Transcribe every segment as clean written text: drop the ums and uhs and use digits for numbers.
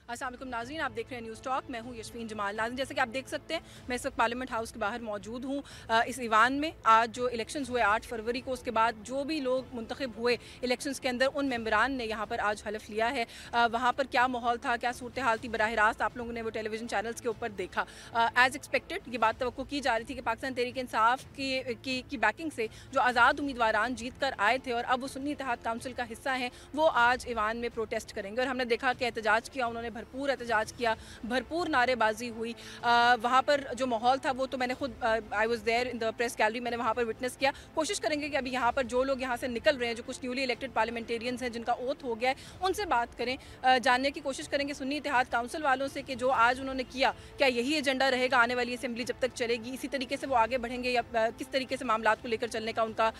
अस्सलाम वालेकुम नाज़रीन, आप देख रहे हैं न्यूज़ टॉक। मैं हूं यशफीन जमाल। नाज़रीन, जैसे कि आप देख सकते हैं, मैं इस वक्त पार्लियामेंट हाउस के बाहर मौजूद हूं। इस ईवान में आज जो इलेक्शंस हुए 8 फरवरी को, उसके बाद जो भी लोग मुंतखब हुए इलेक्शंस के अंदर, उन मेंबरान ने यहाँ पर आज हलफ लिया है। वहाँ पर क्या माहौल था, क्या सूरत हाल थी, बराह रास्त आप लोगों ने वो टेलीविजन चैनल्स के ऊपर देखा। एज़ एक्सपेक्टेड ये बात तवक्को की जा रही थी कि पाकिस्तान तहरीक इंसाफ की बैकिंग से जो आज़ाद उम्मीदवारान जीत कर आए थे और अब वो सुन्नी इत्तेहाद काउंसिल का हिस्सा हैं, वो आज ईवान में प्रोटेस्ट करेंगे। और हमने देखा कि एहतजाज किया, उन्होंने भरपूर एहतजाज किया, भरपूर नारेबाजी हुई। वहाँ पर जो माहौल था वो तो मैंने खुद I was there in the press gallery, मैंने वहाँ पर विटनेस किया। कोशिश करेंगे कि अभी यहाँ पर जो लोग यहाँ से निकल रहे हैं, जो कुछ न्यूली इलेक्टेड पार्लियामेंटेरियंस हैं जिनका ओथ हो गया है, उनसे बात करें, जानने की कोशिश करेंगे सुन्नी इत्तेहाद काउंसिल वालों से कि जो आज उन्होंने किया, क्या यही एजेंडा रहेगा आने वाली असेंबली जब तक चलेगी, इसी तरीके से वो आगे बढ़ेंगे या किस तरीके से मामलात को लेकर चलने का उनका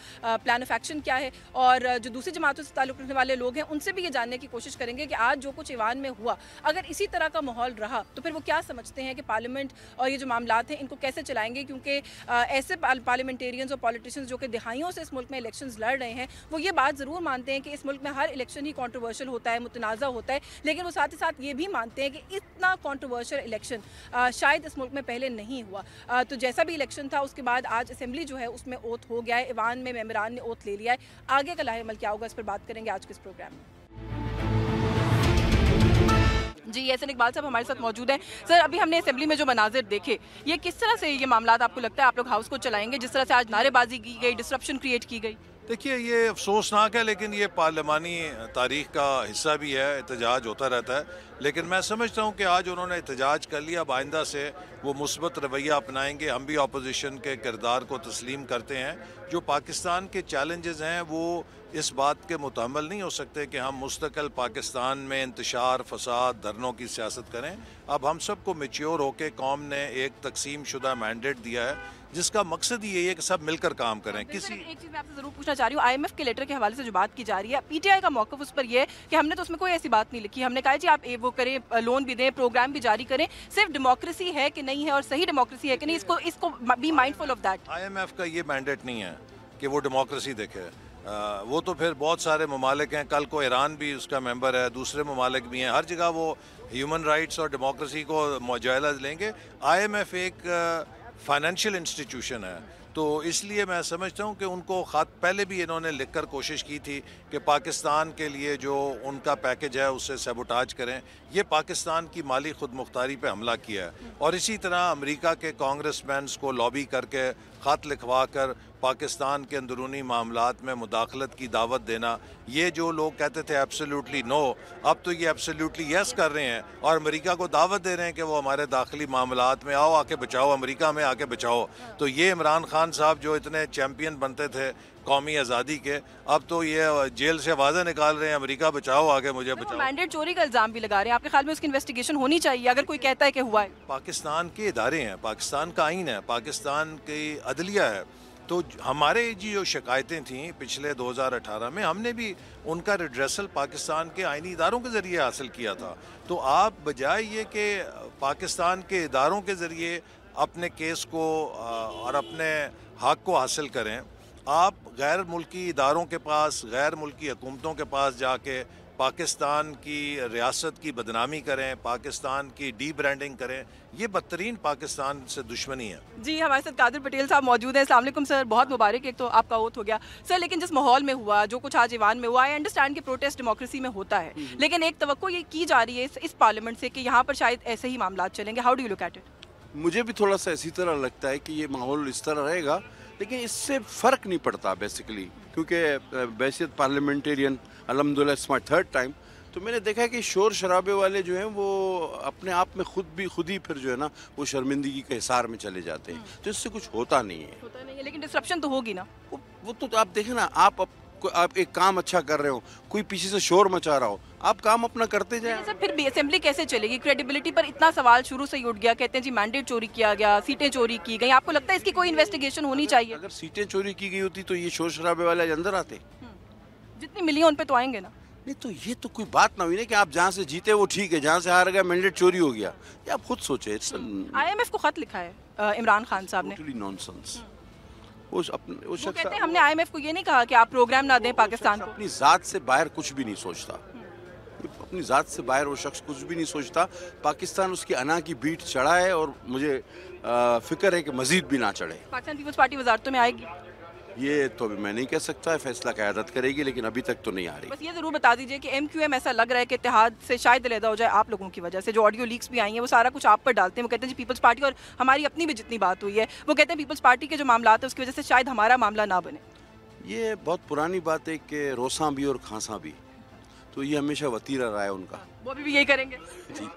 प्लान ऑफ एक्शन क्या है। और जो दूसरी जमातों से ताल्लुक़ रखने वाले लोग हैं, उनसे भी ये जानने की कोशिश करेंगे कि आज जो कुछ ईवान में हुआ, अगर इसी तरह का माहौल रहा तो फिर वो क्या समझते हैं कि पार्लियामेंट और ये जो मामलात हैं इनको कैसे चलाएंगे। क्योंकि ऐसे पार्लियामेंटेरियंस और पॉलिटिशियंस जो कि दिहाइयों से इस मुल्क में इलेक्शंस लड़ रहे हैं, वो ये बात ज़रूर मानते हैं कि इस मुल्क में हर इलेक्शन ही कॉन्ट्रोवर्शियल होता है, मुतनाज़ा होता है, लेकिन वो साथ ही साथ ये भी मानते हैं कि इतना कॉन्ट्रोवर्शियल इलेक्शन शायद इस मुल्क में पहले नहीं हुआ। तो जैसा भी इलेक्शन था, उसके बाद आज असेंबली जो है उसमें ओथ हो गया है, ईवान में मेंबरान ने ओथ ले लिया है। आगे का लाहेमल क्या होगा, इस पर बात करेंगे आज के इस प्रोग्राम में। जी, एहसन इकबाल साहब हमारे साथ मौजूद हैं। सर, अभी हमने असेंबली में जो मनाजिर देखे, ये किस तरह से ये मामलात आपको लगता है आप लोग हाउस को चलाएंगे, जिस तरह से आज नारेबाजी की गई, डिसरप्शन क्रिएट की गई? देखिए, ये अफसोसनाक है, लेकिन ये पार्लियामानी तारीख का हिस्सा भी है। एहतजाज होता रहता है, लेकिन मैं समझता हूँ कि आज उन्होंने एहतजाज कर लिया। अब आइंदा से वो मुस्बत रवैया अपनाएंगे। हम भी अपोजिशन के किरदार को तस्लीम करते हैं। जो पाकिस्तान के चैलेंजेस हैं वो इस बात के मुतहम्मल नहीं हो सकते कि हम मुस्तकिल पाकिस्तान में इंतशार, फसाद, धरनों की सियासत करें। अब हम सबको मैच्योर होकर कौम ने एक तकसीम शुदा मैंडेट दिया है, जिसका मकसद ही यही है कि सब मिलकर काम करें। किसी एक चीज़ मैं आपसे ज़रूर पूछना चाह रही हूँ, IMF के लेटर के हवाले से जो बात की जा रही है, PTI का मौक़िफ़ उस पर यह है कि हमने तो उसमें कोई ऐसी बात नहीं लिखी। हमने कहा जी आप वो करें, लोन भी दें, प्रोग्राम भी जारी करें, सिर्फ डेमोक्रेसी है कि नहीं है और सही डेमोक्रेसी है कि नहीं, इसको be mindful of that. IMF का ये मैंडेट नहीं है कि वो डेमोक्रेसी देखे। वो तो फिर बहुत सारे ममालिक हैं, कल को ईरान भी उसका मेंबर है, दूसरे ममालिक भी हैं, हर जगह वो ह्यूमन राइट्स और डेमोक्रेसी को जायज़ा लेंगे। IMF एक फाइनेंशियल इंस्टीट्यूशन है, तो इसलिए मैं समझता हूँ कि उनको ख़त पहले भी इन्होंने लिखकर कोशिश की थी कि पाकिस्तान के लिए जो उनका पैकेज है उससे सबोटाज करें। ये पाकिस्तान की माली खुद मुख्तारी पे हमला किया है, और इसी तरह अमेरिका के कांग्रेसमैन को लॉबी करके ख़त लिखवा कर पाकिस्तान के अंदरूनी मामलात में मुदाखलत की दावत देना। ये जो लोग कहते थे एब्सोल्युटली नो, अब तो ये एब्सोल्युटली यस कर रहे हैं और अमेरिका को दावत दे रहे हैं कि वो हमारे दाखिली मामलात में आओ, आके बचाओ, अमेरिका में आके बचाओ। तो ये इमरान खान साहब जो इतने चैम्पियन बनते थे कौमी आज़ादी के, अब तो ये जेल से आवाज़ें निकाल रहे हैं, अमेरिका बचाओ, आगे मुझे बचाओ। मैंडेट चोरी का इल्ज़ाम भी लगा रहे हैं, आपके ख्याल में उसकी इन्वेस्टिगेशन होनी चाहिए अगर कोई कहता है कि हुआ है? पाकिस्तान के इदारे हैं, पाकिस्तान का आइन है, पाकिस्तान की अदलिया है। तो हमारे जी जो शिकायतें थीं पिछले 2018 में, हमने भी उनका रिड्रेसल पाकिस्तान के आइनी इदारों के ज़रिए हासिल किया था। तो आप बजाय ये कि पाकिस्तान के इदारों के ज़रिए अपने केस को और अपने हक़ को हासिल करें, आप गैर मुल्की इदारों के पास, गैर मुल्की हुकूमतों के पास जाके पाकिस्तान की रियासत की बदनामी करें, पाकिस्तान की डी ब्रांडिंग करें, ये बदतरीन पाकिस्तान से दुश्मनी है। जी, हमारे साथ कादिर पटेल साहब मौजूद हैं। अस्सलाम वालेकुम सर, बहुत मुबारक, एक तो आपका ओथ हो गया सर। लेकिन जिस माहौल में हुआ, जो कुछ आज ईवान में हुआ, आई अंडरस्टैंड कि प्रोटेस्ट डेमोक्रेसी में होता है, लेकिन एक तवक्को ये की जा रही है इस पार्लियामेंट से कि यहाँ पर शायद ऐसे ही मामलात चलेंगे। How do you look at it? मुझे भी थोड़ा सा इसी तरह लगता है कि ये माहौल इस तरह रहेगा, लेकिन इससे फ़र्क नहीं पड़ता बेसिकली, क्योंकि बैसियत पार्लियामेंटेरियन अल्हम्दुलिल्लाह इट्स माय थर्ड टाइम, तो मैंने देखा है कि शोर शराबे वाले जो हैं वो अपने आप में खुद ही फिर जो है ना वो शर्मिंदगी के हिसार में चले जाते हैं, तो इससे कुछ होता नहीं है। लेकिन डिसरप्शन तो होगी ना। वो तो आप देखें ना, आप एक काम अच्छा कर रहे हो, कोई पीछे से शोर मचा रहा हो, आप काम अपना करते जाए। सर, फिर भी असेंबली कैसे चलेगी? क्रेडिबिलिटी पर इतना सवाल शुरू से ही उठ गया, कहते हैं जी मैंडेट चोरी किया गया, सीटें चोरी की गई। आपको लगता है इसकी कोई इन्वेस्टिगेशन होनी चाहिए? अगर सीटें चोरी की गई होती तो ये शोर शराबे वाले अंदर आते? जितनी मिली है उन पे तो आएंगे ना। नहीं, तो ये तो कोई बात ना हुई ना कि आप जहाँ से जीते वो ठीक है, जहाँ से हार गया मैंडेट चोरी हो गया। ये आप खुद सोचे। IMF को खत लिखा है इमरान खान साहब ने। Totally nonsense. वो कहते हैं हमने IMF को ये नहीं कहा कि आप प्रोग्राम ना दें पाकिस्तान को। अपनी जात से बाहर कुछ भी नहीं सोचता। अपनी ज़ात से बाहर वो शख्स कुछ भी नहीं सोचता। पाकिस्तान उसकी अना की बीट चढ़ा है और मुझे फिक्र है कि मज़ीद भी ना चढ़े। पाकिस्तान पीपल्स पार्टी वजारतों में आएगी? ये तो मैं नहीं कह सकता, फैसला क़यादत करेगी, लेकिन अभी तक तो नहीं आ रही। बस ये ज़रूर बता दीजिए कि MQM ऐसा लग रहा है कि इत्तेहाद से शायद अलहदा हो जाए आप लोगों की वजह से। जो ऑडियो लीक्स भी आई हैं वो सारा कुछ आप पर डालते हैं। वो कहते हैं जी पीपल्स पार्टी, और हमारी अपनी भी जितनी बात हुई है वो कहते हैं पीपल्स पार्टी के जो मामला है उसकी वजह से शायद हमारा मामला ना बने। ये बहुत पुरानी बात है कि रोसा भी और खांसा भी, तो ये हमेशा वतीरा रहा है उनका। वो अभी भी यही करेंगे जी।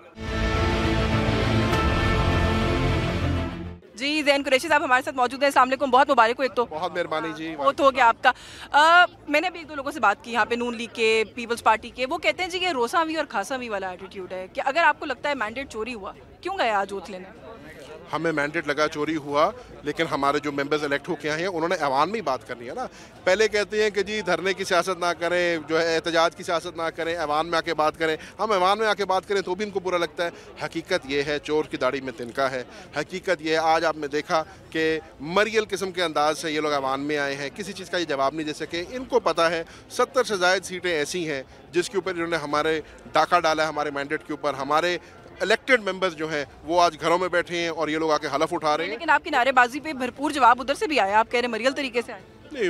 जी। ज़ैन कुरैशी साहब हमारे साथ मौजूद हैं। अस्सलाम वालेकुम, बहुत मुबारक हो। एक तो बहुत मेहरबानी जी। वो तो हो गया आपका। मैंने अभी एक दो लोगों से बात की यहाँ पे, नून लीग के, पीपल्स पार्टी के। वो कहते हैं जी ये रोसावी और खासावी वाला एटीट्यूड है कि अगर आपको लगता है मैंडेट चोरी हुआ, क्यों गए आज ओथ लेने? हमें मैंडेट लगा चोरी हुआ, लेकिन हमारे जो मेंबर्स इलेक्ट होके आए हैं उन्होंने ऐवान में ही बात करनी है ना। पहले कहते हैं कि जी धरने की सियासत ना करें, जो है एहतजाज की सियासत ना करें, ऐवान में आके बात करें। हम ऐवान में आके बात करें तो भी इनको बुरा लगता है। हकीकत ये है, चोर की दाढ़ी में तिनका है। हकीकत ये है, आज आपने देखा कि मरियल किस्म के अंदाज से ये लोग ऐवान में आए हैं, किसी चीज़ का ये जवाब नहीं दे सके। इनको पता है 70 से ज़ायद सीटें ऐसी हैं जिसके ऊपर इन्होंने हमारे डाका डाला है, हमारे मैंडेट के ऊपर। हमारे इलेक्टेड मेंबर्स जो हैं वो आज घरों में बैठे हैं और ये लोग आके हलफ उठा रहे हैं। लेकिन आपकी नारेबाजी पे भरपूर जवाब उधर से भी आया। आप कह रहे हैं मरियल तरीके से आए। नहीं,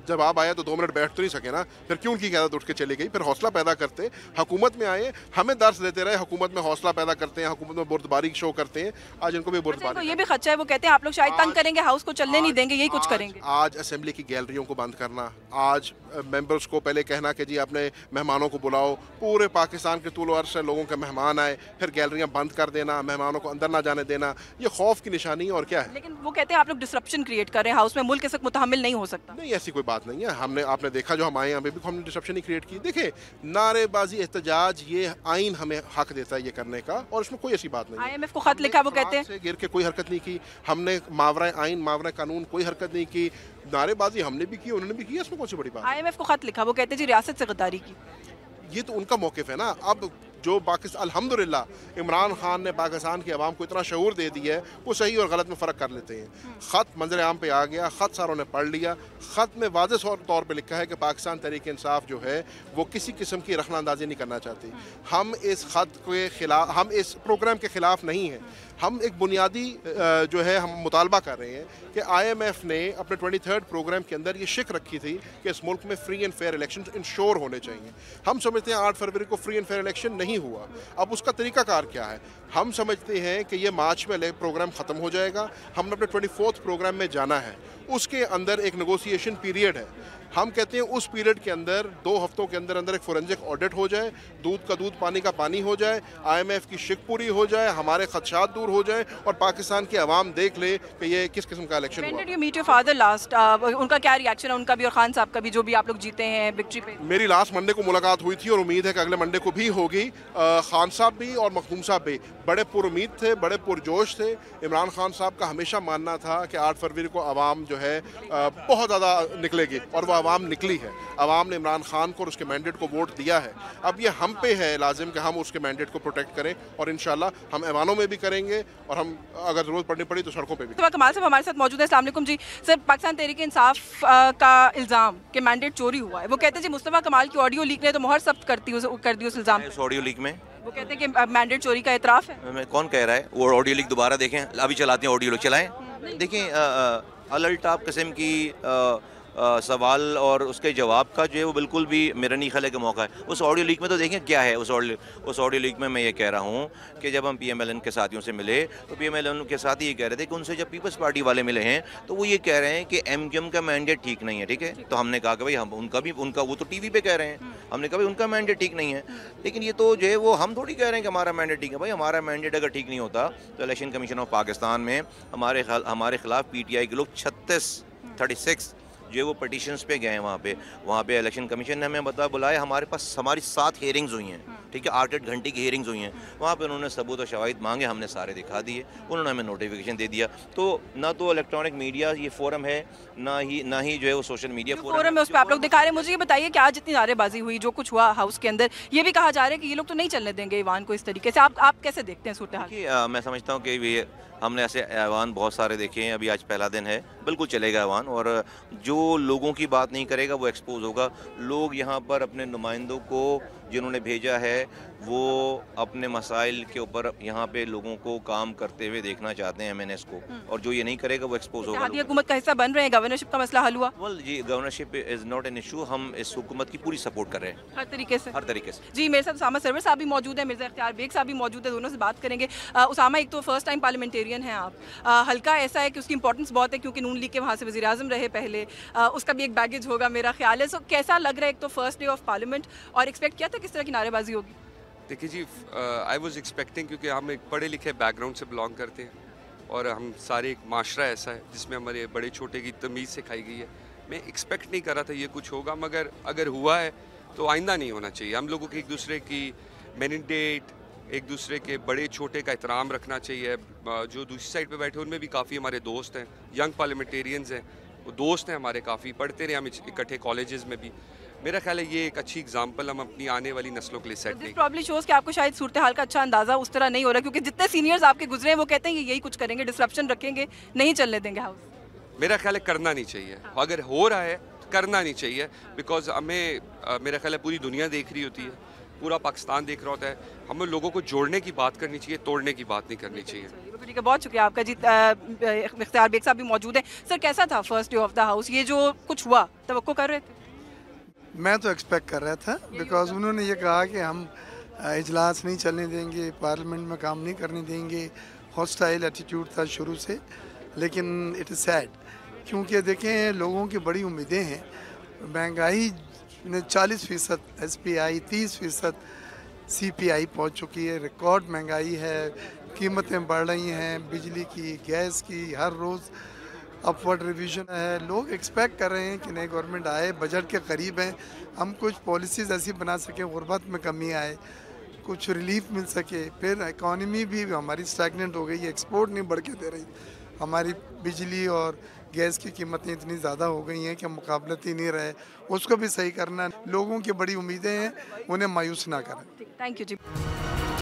जवाब आया तो 2 मिनट बैठ तो नहीं सके ना, फिर क्यों उनकी क़यादत उठ के चली गई? फिर हौसला पैदा करते, हुकूमत में आए, हमें दर्स देते रहे, हुकूमत में हौसला पैदा करते हैं, हुकूमत में बुर्दबारी शो करते हैं। आज इनको भी बुर्दबारी। ये भी खदशा है, वो कहते हैं आप लोग शायद तंग करेंगे, हाउस को चलने नहीं देंगे, यही कुछ करेंगे। आज असेंबली की गैलरियों को बंद करना, आज मेंबर्स को पहले कहना कि जी अपने मेहमानों को बुलाओ, पूरे पाकिस्तान के तूल अर्श से लोगों के मेहमान आए, फिर गैलरियाँ बंद कर देना, मेहमानों को अंदर ना जाने देना, ये खौफ की निशानी और क्या है? लेकिन वो कहते हैं आप लोग डिसरप्शन क्रिएट कर रहे हैं हाउस में, मुल्क इस वक्त मुतहम्मिल नहीं हो सकता। नहीं, ऐसी कोई बात नहीं है। आपने देखा जो हम आए हैं, अभी भी हमने डिसरप्शन नहीं क्रिएट की। देखिए, नारेबाजी, एहतजाज, ये आइन हमें हक देता है ये करने का, और इसमें कोई ऐसी बात नहीं। IMF को खत लिखा, वो कहते हैं गिर के कोई हरकत नहीं की हमने, मावरा आइन मावरा कानून कोई हरकत नहीं की। नारेबाजी हमने भी की, उन्होंने भी की, इसमें कौन सी बड़ी बात? IMF को खत लिखा, वो कहते हैं जी रियासत से गद्दारी की। ये तो उनका मौक़िफ़ है ना। अब जो पाकिस्तान, अल्हम्दुलिल्लाह इमरान खान ने पाकिस्तान की आवाम को इतना शऊर दे दिया है, वो सही और गलत में फ़र्क कर लेते हैं। ख़त मंजर आम पे आ गया, ख़त सारों ने पढ़ लिया। ख़त में वाज़ेह तौर पे लिखा है कि पाकिस्तान तहरीक इंसाफ जो है वो किसी किस्म की रखनांदाजी नहीं करना चाहती। हम इस ख़त के ख़िलाफ़, हम इस प्रोग्राम के ख़िलाफ़ नहीं हैं। हम एक बुनियादी जो है हम मुतालबा कर रहे हैं कि IMF ने अपने 23rd प्रोग्राम के अंदर ये शिक रखी थी कि इस मुल्क में free and fair election ensure होने चाहिए। हम समझते हैं 8 फरवरी को फ्री एंड फेयर इलेक्शन नहीं हुआ। अब उसका तरीकाकार क्या है? हम समझते हैं कि ये मार्च में प्रोग्राम ख़त्म हो जाएगा, हमने अपने 24th प्रोग्राम में जाना है। उसके अंदर एक नेगोशिएशन पीरियड है। हम कहते हैं उस पीरियड के अंदर 2 हफ्तों के अंदर अंदर एक फोरेंसिक ऑडिट हो जाए, दूध का दूध पानी का पानी हो जाए, IMF की शिक पूरी हो जाए, हमारे खदशात दूर हो जाए और पाकिस्तान की आवाम देख ले कि ये किस किस्म का इलेक्शन हुआ। When did you meet your father last? उनका क्या रिएक्शन है, उनका भी और खान साहब का भी, जो भी आप लोग जीते हैं विक्ट्री पे? मेरी लास्ट मंडे को मुलाकात हुई थी और उम्मीद है कि अगले मंडे को भी होगी। खान साहब भी और मखदूम साहब भी बड़े पुरुमीद थे, बड़े पुरजोश थे। इमरान खान साहब का हमेशा मानना था कि 8 फरवरी को आवाम जो है बहुत ज़्यादा निकलेगी, और वह आवाम निकली है। आवाम ने इमरान खान को और उसके मैंडेट को वोट दिया है। अब ये हम पे है लाजिम कि हम उसके मैंडेट को प्रोटेक्ट करें, और इंशाल्लाह हम ऐवानों में भी करेंगे, और हम अगर ज़रूरत पड़नी पड़ी तो सड़कों पे भी। मुस्तफा कमाल साहब हमारे साथ मौजूद है। अस्सलाम वालेकुम जी। सर, पाकिस्तान तहरीक इंसाफ का इल्ज़ाम कि मैंडेट चोरी हुआ है, वो कहते हैं जी मुस्तफा कमाल की ऑडियो लीक ने तो मोहर सख्त कर दी उस इल्ज़ाम पे। उस ऑडियो लीक में वो कहते हैं कि मैंडेट चोरी का एतराफ़ है। कौन कह रहा है? वो ऑडियो लीक दोबारा देखें, अभी चलाते हैं ऑडियो लीक, चलाएं। देखें, अलल्टाप किस्म की सवाल और उसके जवाब का जो है वो बिल्कुल भी मेरा नहीं ख्याल है कि मौका है। उस ऑडियो लीक में तो देखें क्या है। उस ऑडियो लीक में मैं ये कह रहा हूँ कि जब हम PMLN के साथियों से मिले तो PMLN के साथी ये कह रहे थे कि उनसे जब पीपल्स पार्टी वाले मिले हैं तो वो ये कह रहे हैं कि MQM का मैंडेट ठीक नहीं है। ठीक है, तो हमने कहा कि भाई हम उनका वो तो TV पे कह रहे हैं, हमने कहा भाई उनका मैंडेट ठीक नहीं है, लेकिन ये तो जो है वो हम थोड़ी कह रहे हैं कि हमारा मैंडेट ठीक है। भाई हमारा मैंडेट अगर ठीक नहीं होता तो इलेक्शन कमीशन ऑफ पाकिस्तान में हमारे खिलाफ PTI के लोग 36 जो वो पटिशन्स पे गए हैं। वहाँ पे इलेक्शन कमीशन ने हमें बुलाया, हमारे पास हमारी 7 हियरिंग्स हुई हैं। ठीक है, 8 घंटे की हियरिंग्स हुई हैं। वहाँ पे उन्होंने सबूत और शवाहिद मांगे, हमने सारे दिखा दिए, उन्होंने हमें नोटिफिकेशन दे दिया। तो ना तो इलेक्ट्रॉनिक मीडिया ये फोरम है, ना ही जो है वो सोशल मीडिया फोरम है उस पर आप लोग दिखा रहे हैं। मुझे ये बताइए कि आज जितनी नारेबाजी हुई, जो कुछ हुआ हाउस के अंदर, ये भी कहा जा रहा है कि ये लोग तो नहीं चलने देंगे ईवान को इस तरीके से। आप कैसे देखते हैं सूरत हाल? मैं समझता हूँ कि हमने ऐसे ऐवान बहुत सारे देखे हैं, अभी आज पहला दिन है, बिल्कुल चलेगा ऐवान, और जो लोगों की बात नहीं करेगा वो एक्सपोज होगा। लोग यहाँ पर अपने नुमाइंदों को जिन्होंने भेजा है वो अपने मसाइल के ऊपर यहाँ पे लोगों को काम करते हुए देखना चाहते हैं MNS को, और जो ये नहीं करेगा वो एक्सपोज होगा। इत्तेहादी हुकूमत का हिस्सा बन रहे हैं, गवर्नरशिप का मसला हल हुआ? वेल जी, governorship is not an issue, हम इस हुकूमत की पूरी सपोर्ट कर रहे हैं हर तरीके से। हर तरीके से। जी, मेरे साथ उसामा सरवर साहब भी मौजूद है, मिर्ज़ा इख्तियार बेग साहब भी मौजूद है, दोनों से बात करेंगे। उसामा, एक तो फर्स्ट टाइम पार्लियामेंटेरियन हैं आप, हल्का ऐसा है कि उसकी इंपॉर्टेंस बहुत है क्योंकि नून लीग के वहाँ से वज़ीर आज़म रहे पहले, उसका भी एक बैगेज होगा मेरा ख्याल है। सो कैसा लग रहा है एक तो फर्स्ट डे ऑफ पार्लियामेंट, और एक्सपेक्ट किया था किस तरह की नारेबाजी होगी? देखिए जी, आई वाज एक्सपेक्टिंग, क्योंकि हम एक पढ़े लिखे बैकग्राउंड से बिलोंग करते हैं और हम सारे एक माशरा ऐसा है जिसमें हमारे बड़े छोटे की तमीज़ सिखाई गई है। मैं एक्सपेक्ट नहीं कर रहा था ये कुछ होगा, मगर अगर हुआ है तो आइंदा नहीं होना चाहिए। हम लोगों को एक दूसरे की मैंडेट, एक दूसरे के बड़े छोटे का एहतराम रखना चाहिए। जो दूसरी साइड पे बैठे उनमें भी काफ़ी हमारे दोस्त हैं, यंग पार्लियामेंटेरियंस हैं, वो दोस्त हैं हमारे, काफ़ी पढ़ते रहे हम इकट्ठे कॉलेजेस में भी। मेरा ख्याल है ये एक अच्छी एग्जांपल हम अपनी आने वाली नस्लों के लिए सेट दिस प्रॉब्ली शोज कि आपको शायद सूरत हाल का अच्छा अंदाजा उस तरह नहीं हो रहा, क्योंकि जितने सीनियर्स आपके गुजरे हैं वो कहते हैं ये यही कुछ करेंगे, डिसरप्शन रखेंगे, नहीं चलने देंगे हाउस। मेरा ख्याल है करना नहीं चाहिए, अगर हो रहा है तो करना नहीं चाहिए, बिकॉज हमें मेरा ख्याल है पूरी दुनिया देख रही होती है, पूरा पाकिस्तान देख रहा होता है। हमें लोगों को जोड़ने की बात करनी चाहिए, तोड़ने की बात नहीं करनी चाहिए। ठीक है, बहुत शुक्रिया आपका जी। इख्तियार बेग साहब भी मौजूद हैं। सर, कैसा था first day of the house, ये जो कुछ हुआ तवक्को कर रहे थे? मैं तो एक्सपेक्ट कर रहा था, बिकॉज उन्होंने ये कहा कि हम इजलास नहीं चलने देंगे, पार्लियामेंट में काम नहीं करने देंगे, हॉस्टाइल एटीट्यूड था शुरू से। लेकिन इट इज़ सैड, क्योंकि देखें लोगों की बड़ी उम्मीदें हैं। महंगाई ने 40%, SPI 30%, CPI पहुंच चुकी है, रिकॉर्ड महंगाई है, कीमतें बढ़ रही हैं, बिजली की, गैस की, हर रोज़ अपवर्ड रिवीजन है। लोग एक्सपेक्ट कर रहे हैं कि नई गवर्नमेंट आए, बजट के करीब हैं, हम कुछ पॉलिसीज़ ऐसी बना सकें, गुर्बत में कमी आए, कुछ रिलीफ मिल सके। फिर इकॉनमी भी हमारी स्टैगनेंट हो गई है, एक्सपोर्ट नहीं बढ़ के दे रही, हमारी बिजली और गैस की कीमतें इतनी ज़्यादा हो गई हैं कि हम मुकाबलती नहीं रहे, उसको भी सही करना। लोगों की बड़ी उम्मीदें हैं, उन्हें मायूस ना करें। Thank you ji.